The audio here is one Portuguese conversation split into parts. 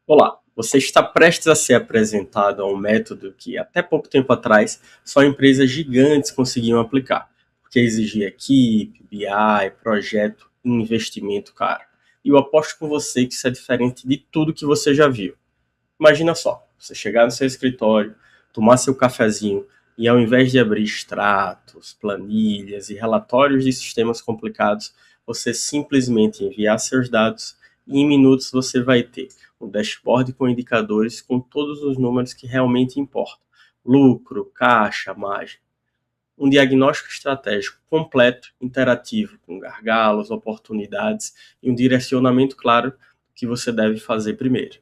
Olá, você está prestes a ser apresentado a um método que até pouco tempo atrás só empresas gigantes conseguiam aplicar, porque exigia equipe, BI, projeto e investimento caro. E eu aposto com você que isso é diferente de tudo que você já viu. Imagina só, você chegar no seu escritório, tomar seu cafezinho e ao invés de abrir extratos, planilhas e relatórios de sistemas complicados, você simplesmente enviar seus dados e em minutos você vai ter um dashboard com indicadores com todos os números que realmente importam: lucro, caixa, margem. Um diagnóstico estratégico completo, interativo, com gargalos, oportunidades e um direcionamento claro do que você deve fazer primeiro.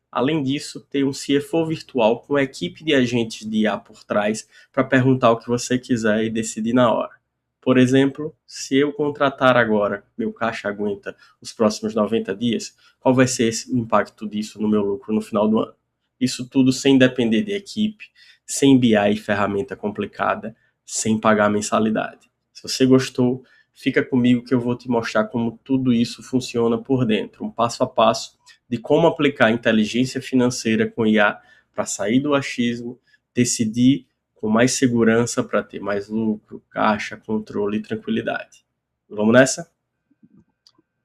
Além disso, tem um CFO virtual com uma equipe de agentes de IA por trás para perguntar o que você quiser e decidir na hora. Por exemplo, se eu contratar agora, meu caixa aguenta os próximos 90 dias, qual vai ser o impacto disso no meu lucro no final do ano? Isso tudo sem depender de equipe, sem BI e ferramenta complicada, sem pagar mensalidade. Se você gostou, fica comigo que eu vou te mostrar como tudo isso funciona por dentro, um passo a passo de como aplicar inteligência financeira com IA para sair do achismo, decidir com mais segurança para ter mais lucro, caixa, controle e tranquilidade. Vamos nessa?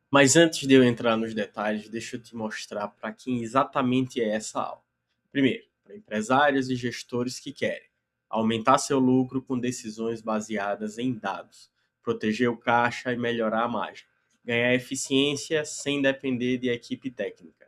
Mas antes de eu entrar nos detalhes, deixa eu te mostrar para quem exatamente é essa aula. Primeiro, para empresários e gestores que querem aumentar seu lucro com decisões baseadas em dados, proteger o caixa e melhorar a margem, ganhar eficiência sem depender de equipe técnica.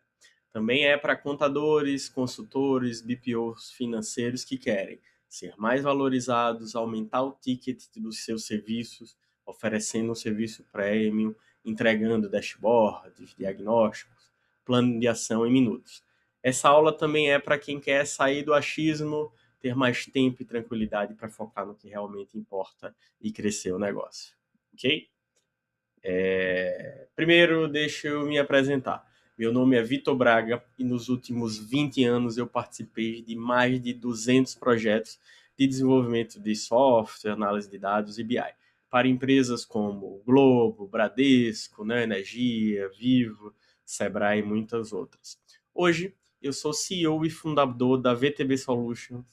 Também é para contadores, consultores, BPOs financeiros que querem ser mais valorizados, aumentar o ticket dos seus serviços, oferecendo um serviço premium, entregando dashboards, diagnósticos, plano de ação em minutos. Essa aula também é para quem quer sair do achismo, ter mais tempo e tranquilidade para focar no que realmente importa e crescer o negócio. Ok? Primeiro, deixa eu me apresentar. Meu nome é Vitor Braga e nos últimos 20 anos eu participei de mais de 200 projetos de desenvolvimento de software, análise de dados e BI, para empresas como Globo, Bradesco, Neo Energia, Vivo, Sebrae e muitas outras. Hoje, eu sou CEO e fundador da VTB Solutions,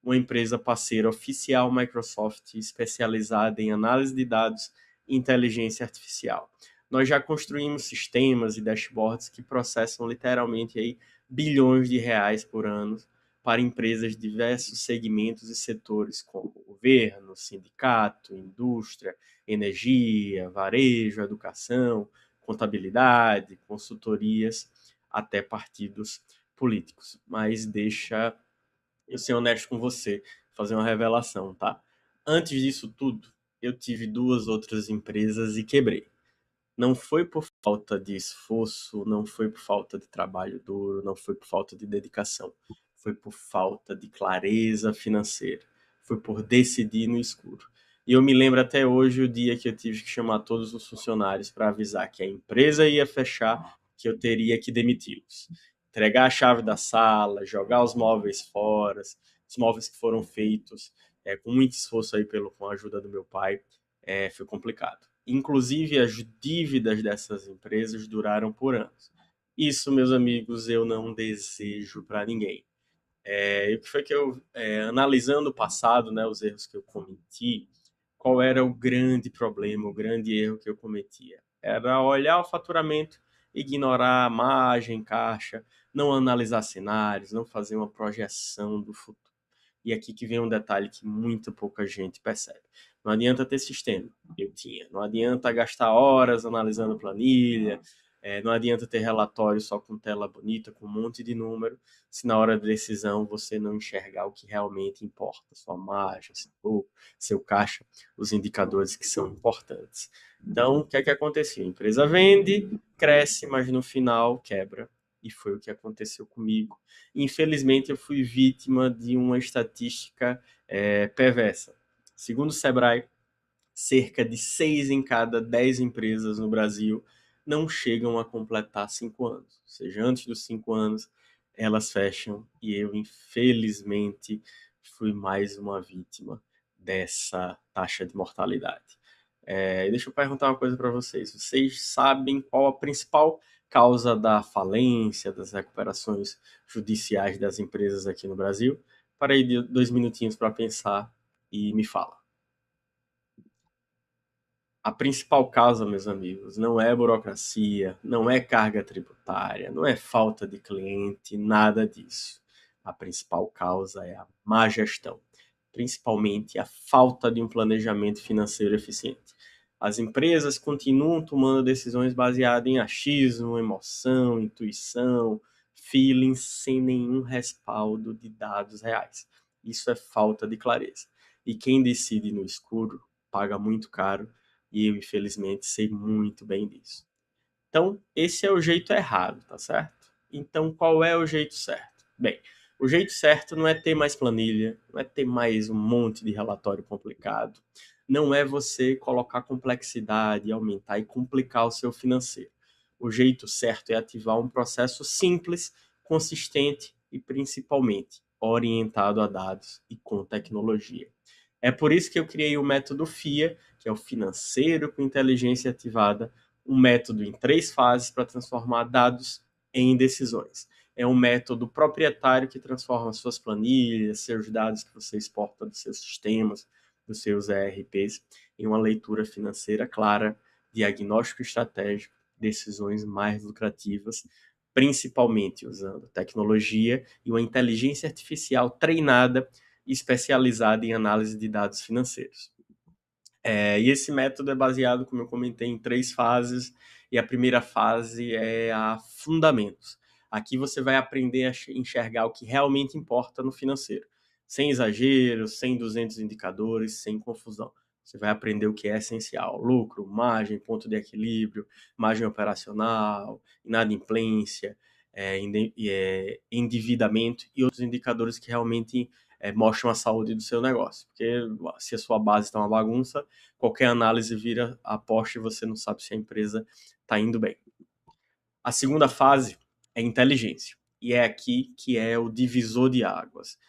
uma empresa parceira oficial Microsoft especializada em análise de dados e inteligência artificial. Nós já construímos sistemas e dashboards que processam literalmente aí bilhões de reais por ano para empresas de diversos segmentos e setores, como governo, sindicato, indústria, energia, varejo, educação, contabilidade, consultorias, até partidos políticos. Mas deixa eu ser honesto com você, fazer uma revelação, tá? Antes disso tudo, eu tive duas outras empresas e quebrei. Não foi por falta de esforço, não foi por falta de trabalho duro, não foi por falta de dedicação. Foi por falta de clareza financeira. Foi por decidir no escuro. E eu me lembro até hoje o dia que eu tive que chamar todos os funcionários para avisar que a empresa ia fechar, que eu teria que demiti-los. Entregar a chave da sala, jogar os móveis fora, os móveis que foram feitos com muito esforço aí com a ajuda do meu pai, foi complicado. Inclusive, as dívidas dessas empresas duraram por anos. Isso, meus amigos, eu não desejo para ninguém. E o que foi que eu, analisando o passado, né, os erros que eu cometi, qual era o grande problema, o grande erro que eu cometia? Era olhar o faturamento, ignorar a margem, caixa, não analisar cenários, não fazer uma projeção do futuro. E aqui que vem um detalhe que muito pouca gente percebe. Não adianta ter sistema, eu tinha. Não adianta gastar horas analisando planilha, não adianta ter relatório só com tela bonita, com um monte de número, se na hora da decisão você não enxergar o que realmente importa, sua margem, seu lucro, seu caixa, os indicadores que são importantes. Então, o que é que aconteceu? A empresa vende, cresce, mas no final quebra. E foi o que aconteceu comigo. Infelizmente, eu fui vítima de uma estatística perversa. Segundo o Sebrae, cerca de 6 em cada 10 empresas no Brasil não chegam a completar 5 anos. Ou seja, antes dos 5 anos, elas fecham. E eu, infelizmente, fui mais uma vítima dessa taxa de mortalidade. Deixa eu perguntar uma coisa para vocês. Vocês sabem qual a principal causa da falência, das recuperações judiciais das empresas aqui no Brasil? Para aí 2 minutinhos para pensar e me fala. A principal causa, meus amigos, não é burocracia, não é carga tributária, não é falta de cliente, nada disso. A principal causa é a má gestão, principalmente a falta de um planejamento financeiro eficiente. As empresas continuam tomando decisões baseadas em achismo, emoção, intuição, feeling, sem nenhum respaldo de dados reais. Isso é falta de clareza. E quem decide no escuro paga muito caro, e eu, infelizmente, sei muito bem disso. Então, esse é o jeito errado, tá certo? Então, qual é o jeito certo? Bem, o jeito certo não é ter mais planilha, não é ter mais um monte de relatório complicado, não é você colocar complexidade, aumentar e complicar o seu financeiro. O jeito certo é ativar um processo simples, consistente e principalmente orientado a dados e com tecnologia. É por isso que eu criei o método FIA, que é o financeiro com inteligência ativada, um método em 3 fases para transformar dados em decisões. É um método proprietário que transforma suas planilhas, seus dados que você exporta dos seus sistemas, dos seus ERPs, em uma leitura financeira clara, diagnóstico estratégico, decisões mais lucrativas, principalmente usando tecnologia e uma inteligência artificial treinada e especializada em análise de dados financeiros. E esse método é baseado, como eu comentei, em 3 fases, e a primeira fase é a fundamentos. Aqui você vai aprender a enxergar o que realmente importa no financeiro, sem exageros, sem 200 indicadores, sem confusão. Você vai aprender o que é essencial: lucro, margem, ponto de equilíbrio, margem operacional, inadimplência, endividamento e outros indicadores que realmente mostram a saúde do seu negócio. Porque se a sua base está uma bagunça, qualquer análise vira aposta e você não sabe se a empresa está indo bem. A segunda fase é inteligência. E é aqui que é o divisor de águas.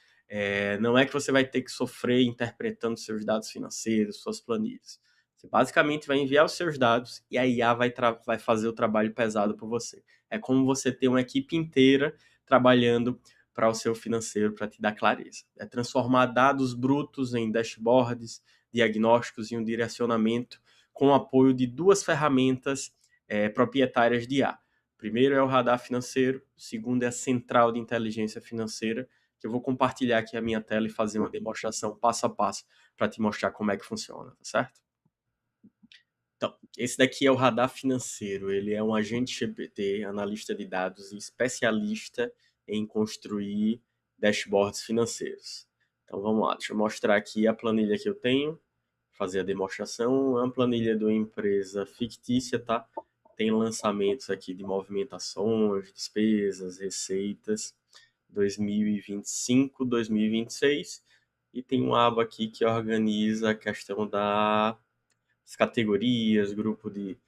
Não é que você vai ter que sofrer interpretando seus dados financeiros, suas planilhas. Você basicamente vai enviar os seus dados e a IA vai fazer o trabalho pesado por você. É como você ter uma equipe inteira trabalhando para o seu financeiro, para te dar clareza. É transformar dados brutos em dashboards, diagnósticos e um direcionamento com o apoio de 2 ferramentas proprietárias de IA. Primeiro é o radar financeiro, o segundo é a central de inteligência financeira, que eu vou compartilhar aqui a minha tela e fazer uma demonstração passo a passo para te mostrar como é que funciona, tá certo? Então, esse daqui é o radar financeiro. Ele é um agente GPT, analista de dados e especialista em construir dashboards financeiros. Então, vamos lá. Deixa eu mostrar aqui a planilha que eu tenho, fazer a demonstração. É uma planilha de uma empresa fictícia, tá? Tem lançamentos aqui de movimentações, despesas, receitas, 2025, 2026. E tem uma aba aqui que organiza a questão das categorias, grupo de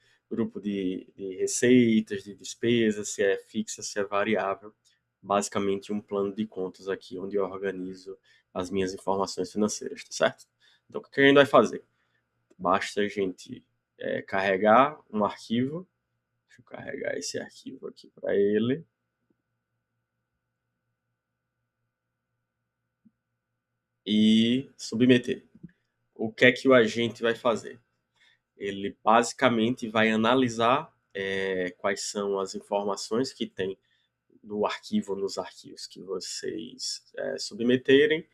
receitas, de despesas, se é fixa, se é variável. Basicamente um plano de contas aqui, onde eu organizo as minhas informações financeiras, tá certo? Então, o que a gente vai fazer? Basta a gente carregar um arquivo. Deixa eu carregar esse arquivo aqui para ele. E submeter. O que é que o agente vai fazer? Ele basicamente vai analisar quais são as informações que tem no arquivo, nos arquivos que vocês submeterem,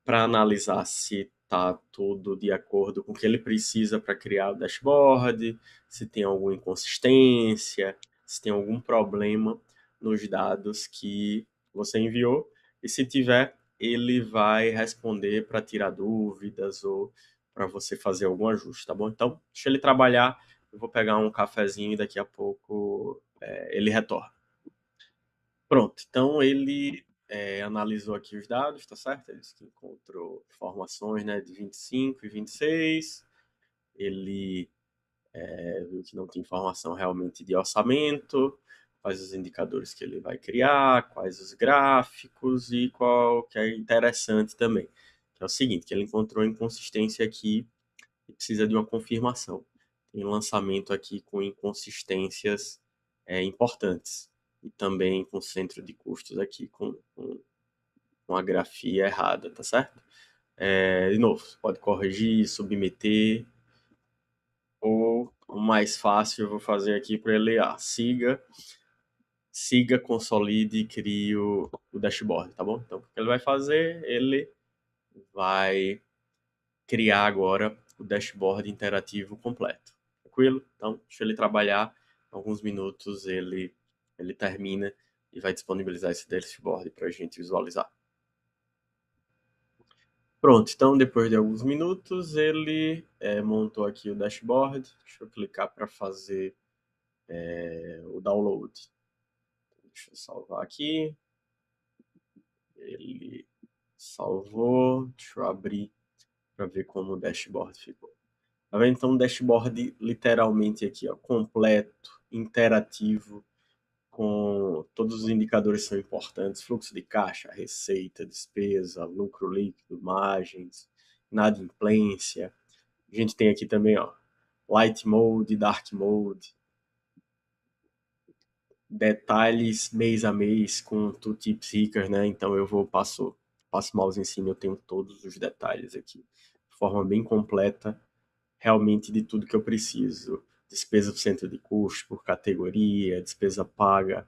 para analisar se está tudo de acordo com o que ele precisa para criar o dashboard, se tem alguma inconsistência, se tem algum problema nos dados que você enviou, e se tiver, ele vai responder para tirar dúvidas ou para você fazer algum ajuste, tá bom? Então, deixa ele trabalhar, eu vou pegar um cafezinho e daqui a pouco ele retorna. Pronto, então ele analisou aqui os dados, tá certo? Ele disse que encontrou informações, né, de 25 e 26. Ele viu que não tem informação realmente de orçamento, quais os indicadores que ele vai criar, quais os gráficos e qual que é interessante também. Que é o seguinte, que ele encontrou inconsistência aqui e precisa de uma confirmação. Tem lançamento aqui com inconsistências importantes. E também com o centro de custos aqui com a grafia errada, tá certo? De novo, você pode corrigir, submeter, ou o mais fácil eu vou fazer aqui para ele, siga, consolide e crie o dashboard, tá bom? Então, o que ele vai fazer? Ele vai criar agora o dashboard interativo completo. Tranquilo? Então, deixa ele trabalhar. Em alguns minutos ele termina e vai disponibilizar esse dashboard para a gente visualizar. Pronto, então depois de alguns minutos ele montou aqui o dashboard. Deixa eu clicar para fazer o download. Deixa eu salvar aqui. Ele salvou. Deixa eu abrir para ver como o dashboard ficou. Tá vendo? Então, um dashboard literalmente aqui, ó, completo, interativo, com todos os indicadores que são importantes, fluxo de caixa, receita, despesa, lucro líquido, margens, inadimplência. A gente tem aqui também, ó, light mode, dark mode, detalhes mês a mês com tooltips ricas, né? Então eu passo o mouse em cima, eu tenho todos os detalhes aqui, de forma bem completa, realmente de tudo que eu preciso. Despesa por centro de custo, por categoria, despesa paga,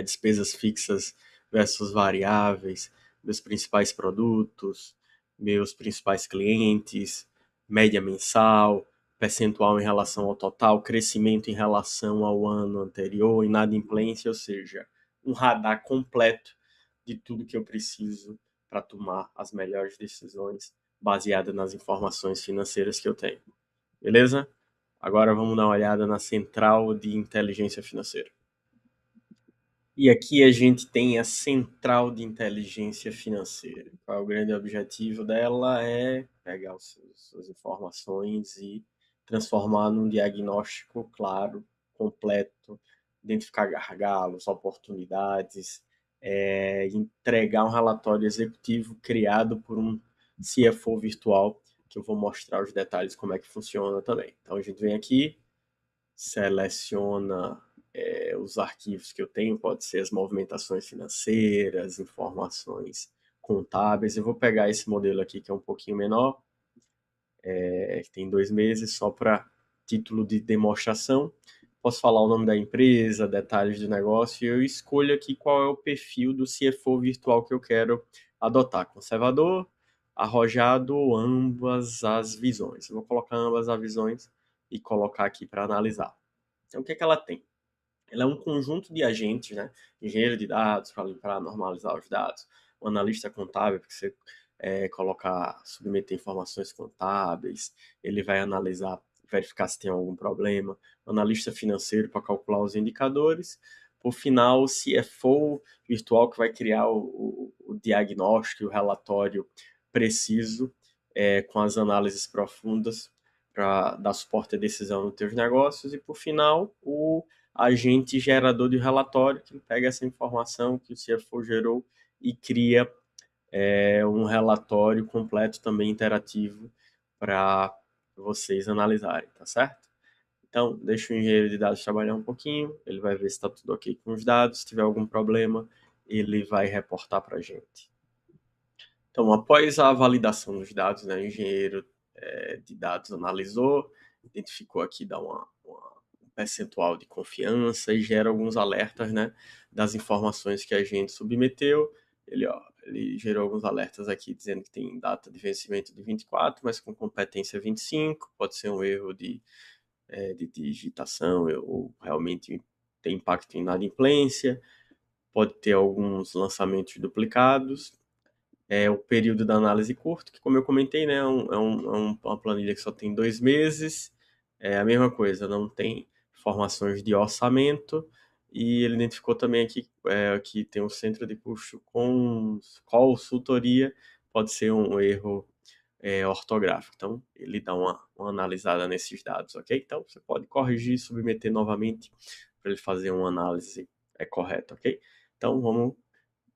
despesas fixas versus variáveis, meus principais produtos, meus principais clientes, média mensal, percentual em relação ao total, crescimento em relação ao ano anterior, inadimplência, ou seja, um radar completo de tudo que eu preciso para tomar as melhores decisões baseadas nas informações financeiras que eu tenho. Beleza? Agora vamos dar uma olhada na central de inteligência financeira. E aqui a gente tem a central de inteligência financeira. Qual é o grande objetivo dela? É pegar suas informações e transformar num diagnóstico claro, completo, identificar gargalos, oportunidades, entregar um relatório executivo criado por um CFO virtual, que eu vou mostrar os detalhes como é que funciona também. Então a gente vem aqui, seleciona os arquivos que eu tenho, pode ser as movimentações financeiras, informações contábeis. Eu vou pegar esse modelo aqui que é um pouquinho menor, que tem 2 meses, só para título de demonstração. Posso falar o nome da empresa, detalhes do negócio, e eu escolho aqui qual é o perfil do CFO virtual que eu quero adotar. Conservador, arrojado ou ambas as visões. Eu vou colocar ambas as visões e colocar aqui para analisar. Então, o que é que ela tem? Ela é um conjunto de agentes, né? Engenheiro de dados para normalizar os dados, um analista contábil para você colocar, submeter informações contábeis, ele vai analisar, verificar se tem algum problema, um analista financeiro para calcular os indicadores, por final, o CFO virtual que vai criar o diagnóstico e o relatório preciso com as análises profundas para dar suporte à decisão nos teus negócios, e por final, o agente gerador de relatório, que pega essa informação que o CFO gerou e cria um relatório completo também interativo para vocês analisarem, tá certo? Então, deixa o engenheiro de dados trabalhar um pouquinho, ele vai ver se está tudo ok com os dados, se tiver algum problema, ele vai reportar para a gente. Então, após a validação dos dados, né, o engenheiro de dados analisou, identificou aqui, dá um percentual de confiança e gera alguns alertas, né, das informações que a gente submeteu. Ele gerou alguns alertas aqui dizendo que tem data de vencimento de 24, mas com competência 25, pode ser um erro de digitação ou realmente tem impacto em inadimplência, pode ter alguns lançamentos duplicados, o período da análise curto, que como eu comentei, né, uma planilha que só tem 2 meses, é a mesma coisa, não tem informações de orçamento, e ele identificou também aqui que tem um centro de custo com consultoria, pode ser um erro ortográfico. Então, ele dá uma analisada nesses dados, ok? Então, você pode corrigir e submeter novamente para ele fazer uma análise correta, ok? Então, vamos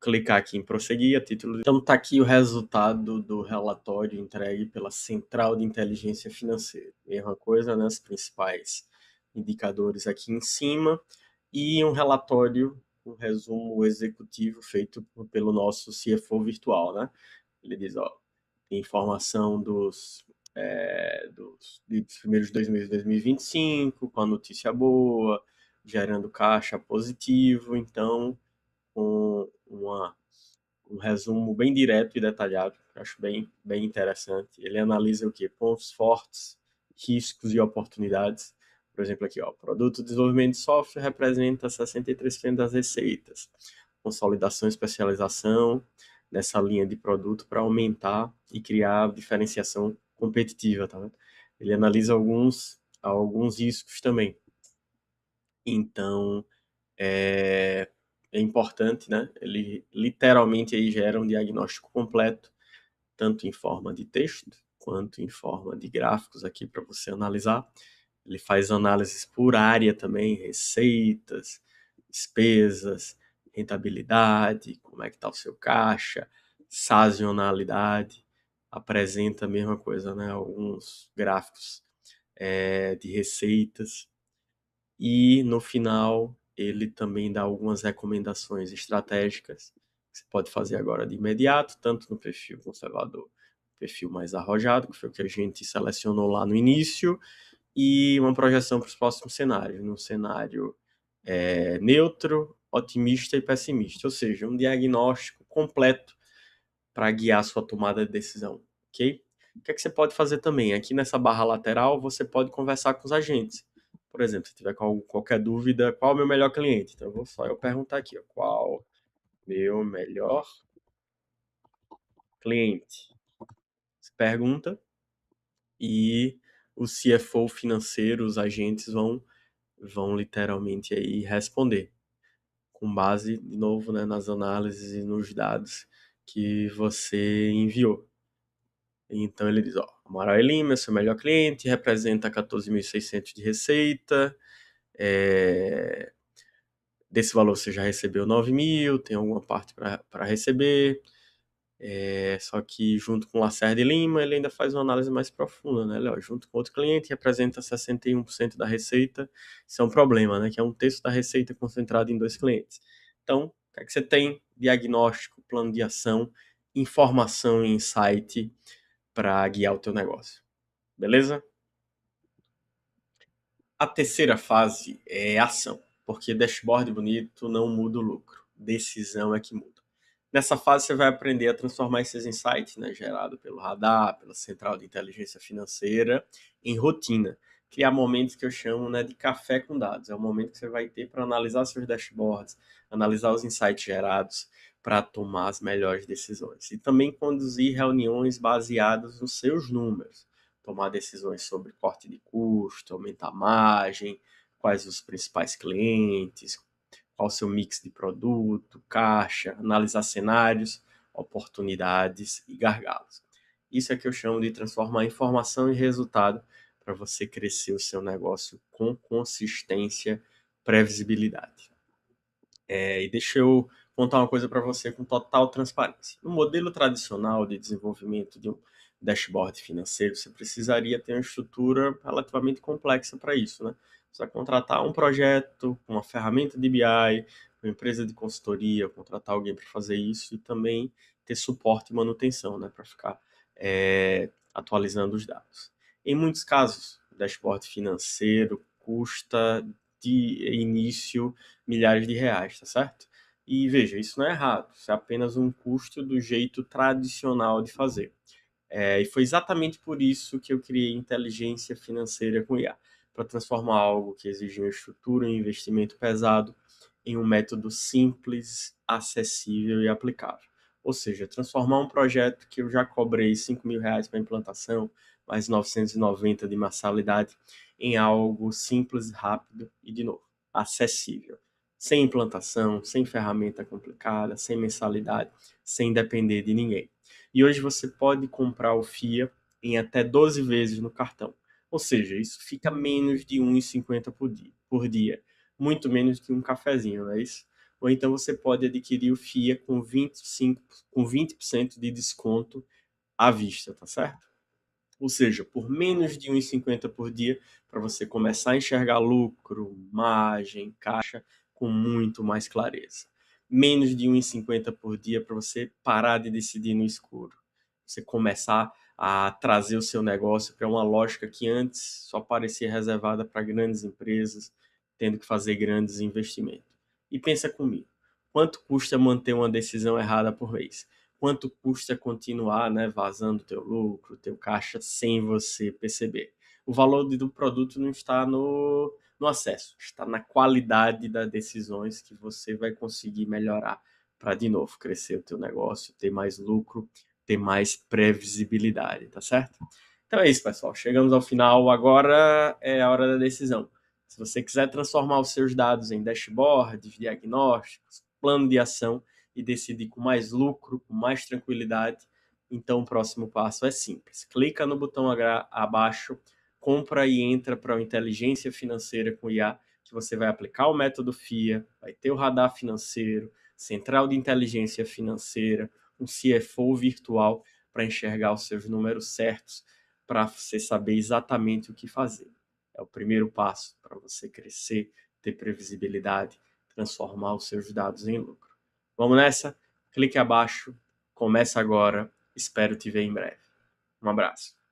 clicar aqui em prosseguir a título. Então está aqui o resultado do relatório entregue pela Central de Inteligência Financeira. Mesma coisa, né? Os principais indicadores aqui em cima. e um relatório, um resumo executivo feito pelo nosso CFO virtual, né? Ele diz, ó, tem informação dos primeiros 2 meses de 2025, com a notícia boa, gerando caixa positivo, então, com um resumo bem direto e detalhado, acho bem interessante. Ele analisa o quê? Pontos fortes, riscos e oportunidades. Por exemplo, aqui, ó, produto de desenvolvimento de software representa 63% das receitas. Consolidação e especialização nessa linha de produto para aumentar e criar diferenciação competitiva, tá vendo? Ele analisa alguns riscos também. Então, é importante, né? Ele literalmente aí gera um diagnóstico completo, tanto em forma de texto quanto em forma de gráficos aqui para você analisar. Ele faz análises por área também, receitas, despesas, rentabilidade, como é que está o seu caixa, sazonalidade, apresenta a mesma coisa, né? Alguns gráficos de receitas e no final ele também dá algumas recomendações estratégicas que você pode fazer agora de imediato, tanto no perfil conservador, perfil mais arrojado, que foi o que a gente selecionou lá no início, e uma projeção para os próximos cenários, num cenário neutro, otimista e pessimista, ou seja, um diagnóstico completo para guiar a sua tomada de decisão, ok? O que é que você pode fazer também? Aqui nessa barra lateral, você pode conversar com os agentes. Por exemplo, se tiver qualquer dúvida, qual é o meu melhor cliente? Então, vou só eu perguntar aqui, ó, qual meu melhor cliente? Você pergunta e o CFO financeiro, os agentes vão literalmente aí responder com base, de novo, né, nas análises e nos dados que você enviou. Então ele diz, ó, Amaral Lima é seu melhor cliente, representa 14.600 de receita, desse valor você já recebeu 9.000, tem alguma parte para receber, só que junto com o Lacerda e Lima ele ainda faz uma análise mais profunda, né? Ó, junto com outro cliente representa 61% da receita, isso é um problema, né? Que é um terço da receita concentrado em 2 clientes. Então, o que é que você tem? Diagnóstico, plano de ação, informação e insight para guiar o teu negócio. Beleza? A terceira fase é ação, porque dashboard bonito não muda o lucro, decisão é que muda. Nessa fase você vai aprender a transformar esses insights, né, gerado pelo radar, pela central de inteligência financeira, em rotina. Criar momentos que eu chamo, né, de café com dados. É o momento que você vai ter para analisar seus dashboards, analisar os insights gerados para tomar as melhores decisões. E também conduzir reuniões baseadas nos seus números, tomar decisões sobre corte de custo, aumentar a margem, quais os principais clientes, qual o seu mix de produto, caixa, analisar cenários, oportunidades e gargalos. Isso é que eu chamo de transformar informação em resultado para você crescer o seu negócio com consistência, previsibilidade. E deixa eu contar uma coisa para você com total transparência. No modelo tradicional de desenvolvimento de um dashboard financeiro, você precisaria ter uma estrutura relativamente complexa para isso, né? Você vai contratar um projeto, uma ferramenta de BI, uma empresa de consultoria, contratar alguém para fazer isso e também ter suporte e manutenção, né? Para ficar atualizando os dados. Em muitos casos, o dashboard financeiro custa de início milhares de reais, tá certo? E veja, isso não é errado, isso é apenas um custo do jeito tradicional de fazer. E foi exatamente por isso que eu criei inteligência financeira com IA, para transformar algo que exigia uma estrutura e um investimento pesado em um método simples, acessível e aplicável. Ou seja, transformar um projeto que eu já cobrei 5 mil reais para implantação, mais 990 de mensalidade, em algo simples, rápido e, de novo, acessível. Sem implantação, sem ferramenta complicada, sem mensalidade, sem depender de ninguém. E hoje você pode comprar o FIA em até 12 vezes no cartão. Ou seja, isso fica menos de 1,50 por dia. Muito menos que um cafezinho, não é isso? Ou então você pode adquirir o FIA com 20% de desconto à vista, tá certo? Ou seja, por menos de 1,50 por dia, para você começar a enxergar lucro, margem, caixa, com muito mais clareza. Menos de 1,50 por dia para você parar de decidir no escuro. Você começar a trazer o seu negócio para uma lógica que antes só parecia reservada para grandes empresas, tendo que fazer grandes investimentos. E pensa comigo, quanto custa manter uma decisão errada por mês? Quanto custa continuar, né, vazando teu lucro, teu caixa, sem você perceber? O valor do produto não está no acesso, está na qualidade das decisões que você vai conseguir melhorar para, de novo, crescer o teu negócio, ter mais lucro, ter mais previsibilidade, tá certo? Então é isso, pessoal. Chegamos ao final. Agora é a hora da decisão. Se você quiser transformar os seus dados em dashboards, diagnósticos, plano de ação e decidir com mais lucro, com mais tranquilidade, então o próximo passo é simples. Clica no botão abaixo, compra e entra para o Inteligência Financeira com IA, que você vai aplicar o método FIA, vai ter o radar financeiro, central de inteligência financeira, um CFO virtual para enxergar os seus números certos, para você saber exatamente o que fazer. É o primeiro passo para você crescer, ter previsibilidade, transformar os seus dados em lucro. Vamos nessa? Clique abaixo, começa agora, espero te ver em breve. Um abraço.